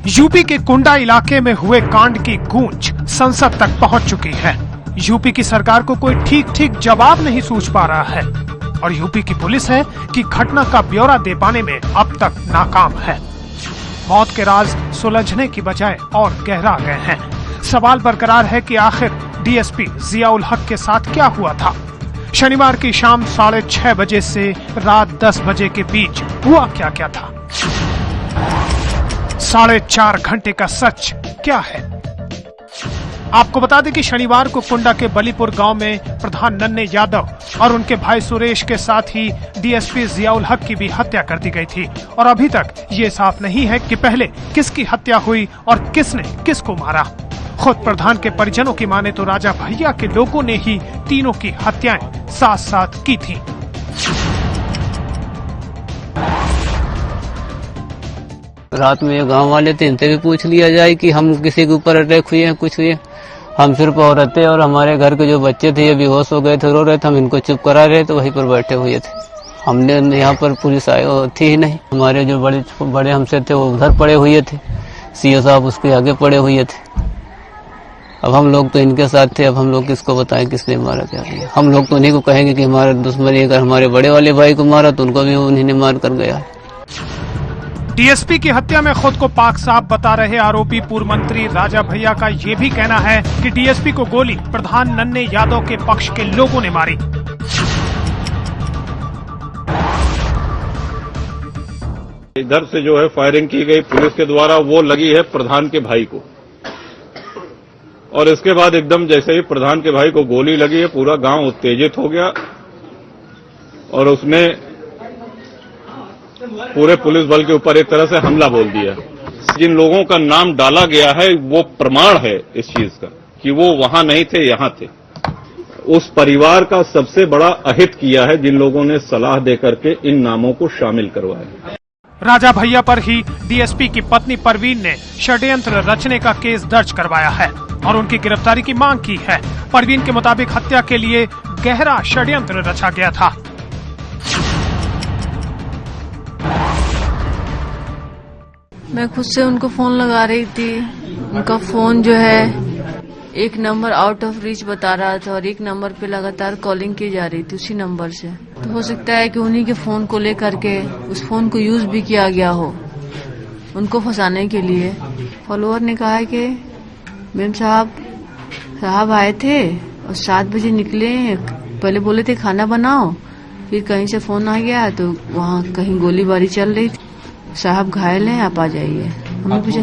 UP के कुंडा इलाके में हुए कांड की गूंज संसद तक पहुंच चुकी है। यूपी की सरकार को कोई ठीक जवाब नहीं सूझ पा रहा है और यूपी की पुलिस है कि घटना का ब्यौरा दे पाने में अब तक नाकाम है। मौत के राज सुलझने की बजाय और गहरा गए हैं। सवाल बरकरार है कि आखिर डीएसपी जियाउल हक के साथ क्या हुआ था। शनिवार की शाम 6:30 बजे से रात 10 बजे के बीच हुआ क्या था। 4.5 घंटे का सच क्या है। आपको बता दें कि शनिवार को कुंडा के बलीपुर गांव में प्रधान नन्हे यादव और उनके भाई सुरेश के साथ ही डीएसपी जियाउल हक की भी हत्या कर दी गई थी और अभी तक ये साफ नहीं है कि पहले किसकी हत्या हुई और किसने किसको मारा। खुद प्रधान के परिजनों की माने तो राजा भैया के लोगों ने ही तीनों की हत्याएं साथ साथ की थी। रात में ये गांव वाले थे, इनसे भी पूछ लिया जाए कि हम किसी के ऊपर अटैक हुए हैं कुछ हुए। हम सिर्फ औरतें और हमारे घर के जो बच्चे थे ये बेहोश हो गए थे, रो रहे थे। हम इनको चुप करा रहे तो वहीं पर बैठे हुए थे। हमने यहाँ पर पुलिस आई थी ही नहीं। हमारे जो बड़े हमसे थे वो उधर पड़े हुए थे, सीओ साहब उसके आगे पड़े हुए थे। अब हम लोग तो इनके साथ थे, अब हम लोग किसको बताएं किसने मारा क्या किया। हम लोग तो उन्हीं को कहेंगे कि हमारे दुश्मनी अगर हमारे बड़े वाले भाई को मारा तो उनको भी उन्हीं ने मार कर गया। डीएसपी की हत्या में खुद को पाक साहब बता रहे आरोपी पूर्व मंत्री राजा भैया का ये भी कहना है कि डीएसपी को गोली प्रधान नन्हे यादव के पक्ष के लोगों ने मारी। इधर से जो है फायरिंग की गई पुलिस के द्वारा, वो लगी है प्रधान के भाई को और इसके बाद एकदम जैसे ही प्रधान के भाई को गोली लगी है पूरा गांव उत्तेजित हो गया और उसने पूरे पुलिस बल के ऊपर एक तरह से हमला बोल दिया। जिन लोगों का नाम डाला गया है वो प्रमाण है इस चीज का कि वो वहां नहीं थे, यहां थे। उस परिवार का सबसे बड़ा अहित किया है जिन लोगों ने सलाह देकर के इन नामों को शामिल करवाया। राजा भैया पर ही डीएसपी की पत्नी परवीन ने षड्यंत्र रचने का केस दर्ज करवाया है और उनकी गिरफ्तारी की मांग की है। परवीन के मुताबिक हत्या के लिए गहरा षड्यंत्र रचा गया था। मैं खुद से उनको फोन लगा रही थी। उनका फोन जो है एक नंबर आउट ऑफ रीच बता रहा था और एक नंबर पे लगातार कॉलिंग की जा रही थी उसी नंबर से। तो हो सकता है कि उन्हीं के फोन को लेकर के उस फोन को यूज भी किया गया हो उनको फंसाने के लिए। फॉलोअर ने कहा है कि मैम साहब आए थे और 7 बजे निकले। पहले बोले थे खाना बनाओ, फिर कहीं से फोन आ गया तो वहाँ कहीं गोलीबारी चल रही थी। साहब घायल हैं, आप आ जाइए। हमने पूछा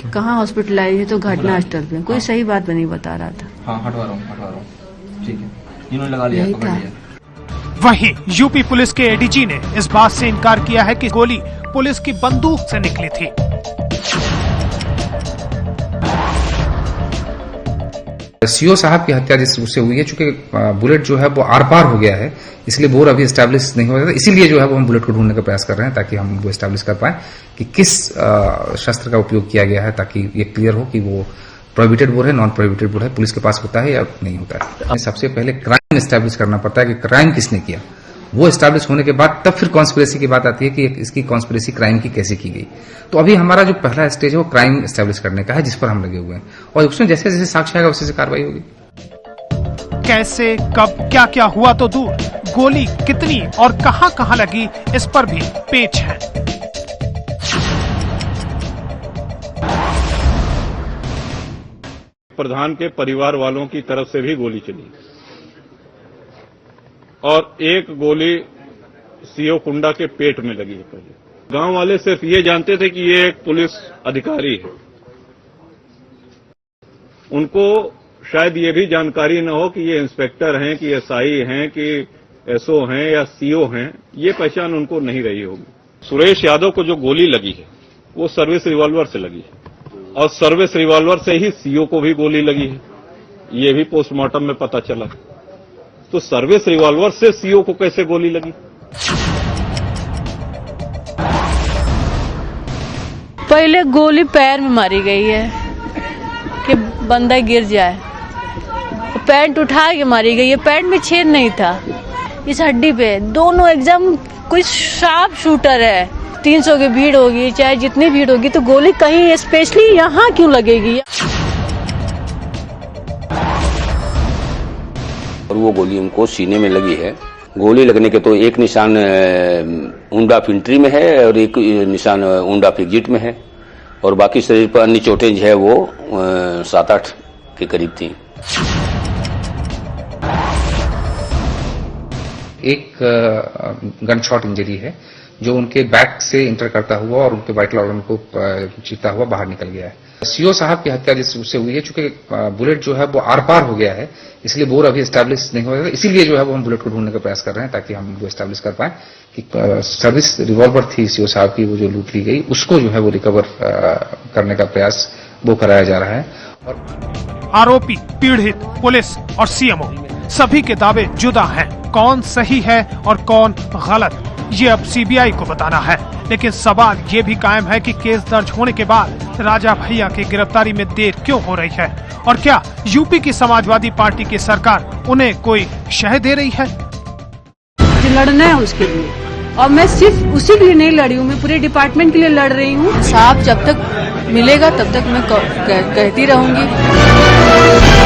कहाँ हॉस्पिटलाइज है तो घटना स्थल पे। कोई सही बात नहीं बता रहा था। हाँ, हटवा रहा हूँ। ठीक है, इन्होंने लगा लिया, पकड़ लिया। वहीं यूपी पुलिस के एडीजी ने इस बात से इनकार किया है कि गोली पुलिस की बंदूक से निकली थी। सीओ साहब की हत्या जिस उससे हुई है, चूंकि बुलेट जो है वो आर पार हो गया है इसलिए बोर अभी एस्टैब्लिश नहीं हो रहा था। इसीलिए जो है वो हम बुलेट को ढूंढने का प्रयास कर रहे हैं ताकि हम वो एस्टैब्लिश कर पाए कि किस शस्त्र का उपयोग किया गया है, ताकि ये क्लियर हो कि वो प्रोहिबिटेड बोर है, नॉन प्रोहिबिटेड बोर है, पुलिस के पास होता है या नहीं होता है। सबसे पहले क्राइम एस्टैब्लिश करना पड़ता है कि क्राइम किसने किया। वो एस्टैब्लिश होने के बाद तब फिर कॉन्स्पिरेसी की बात आती है कि इसकी कॉन्स्पिरेसी क्राइम की कैसे की गई। तो अभी हमारा जो पहला स्टेज है वो क्राइम एस्टैब्लिश करने का है जिस पर हम लगे हुए हैं और उसमें जैसे जैसे साक्ष्य आएगा वैसे कार्रवाई होगी। कैसे, कब, क्या हुआ तो दूर, गोली कितनी और कहां लगी इस पर भी पेच है। प्रधान के परिवार वालों की तरफ से भी गोली चली और एक गोली सीओ कुंडा के पेट में लगी है। पहले गांव वाले सिर्फ ये जानते थे कि ये एक पुलिस अधिकारी है। उनको शायद ये भी जानकारी न हो कि ये इंस्पेक्टर हैं कि एसआई हैं कि एसओ हैं या सीओ हैं। ये पहचान उनको नहीं रही होगी। सुरेश यादव को जो गोली लगी है वो सर्विस रिवॉल्वर से लगी है और सर्विस रिवॉल्वर से ही सीओ को भी गोली लगी है। ये भी पोस्टमार्टम में पता चला। तो सर्विस रिवॉल्वर से सीओ को कैसे गोली लगी? पहले गोली पैर में मारी गई है कि बंदा गिर जाए। पैंट उठा के मारी गई है। पैंट में छेद नहीं था, इस हड्डी पे। दोनों एकदम कोई शार्प शूटर है। 300 की भीड़ होगी, चाहे जितनी भीड़ होगी, तो गोली कहीं स्पेशली यहाँ क्यों लगेगी? और वो गोली उनको सीने में लगी है। गोली लगने के तो एक निशान ऊंड ऑफ एंट्री में है और एक निशान ऊंड ऑफ एग्जिट में है, और बाकी शरीर पर अन्य चोटें जो है वो 7-8 के करीब थी। एक गन शॉट इंजरी है जो उनके बैक से इंटर करता हुआ और उनके वाइटल ऑर्गन को चीरता हुआ बाहर निकल गया है। सीओ साहब की हत्या जिससे हुई है, चूंकि बुलेट जो है वो आर पार हो गया है, इसलिए बोर अभी एस्टैब्लिश नहीं हो रहा है। इसीलिए जो है वो हम बुलेट को ढूंढने का प्रयास कर रहे हैं ताकि हम वो एस्टैब्लिश कर पाए कि सर्विस रिवॉल्वर थी सीओ साहब की, वो जो लूट ली गई, उसको जो है वो रिकवर करने का प्रयास वो कराया जा रहा है। और आरोपी, पीड़ित, पुलिस और सीएमओ सभी के दावे जुदा हैं। कौन सही है और कौन गलत, ये अब सीबीआई को बताना है। लेकिन सवाल ये भी कायम है कि केस दर्ज होने के बाद राजा भैया की गिरफ्तारी में देर क्यों हो रही है, और क्या यूपी की समाजवादी पार्टी की सरकार उन्हें कोई शह दे रही है? लड़ना है उसके लिए, और मैं सिर्फ उसी के लिए नहीं लड़ी हूँ, मैं पूरे डिपार्टमेंट के लिए लड़ रही हूँ। साहब जब तक मिलेगा तब तक मैं कहती रहूंगी।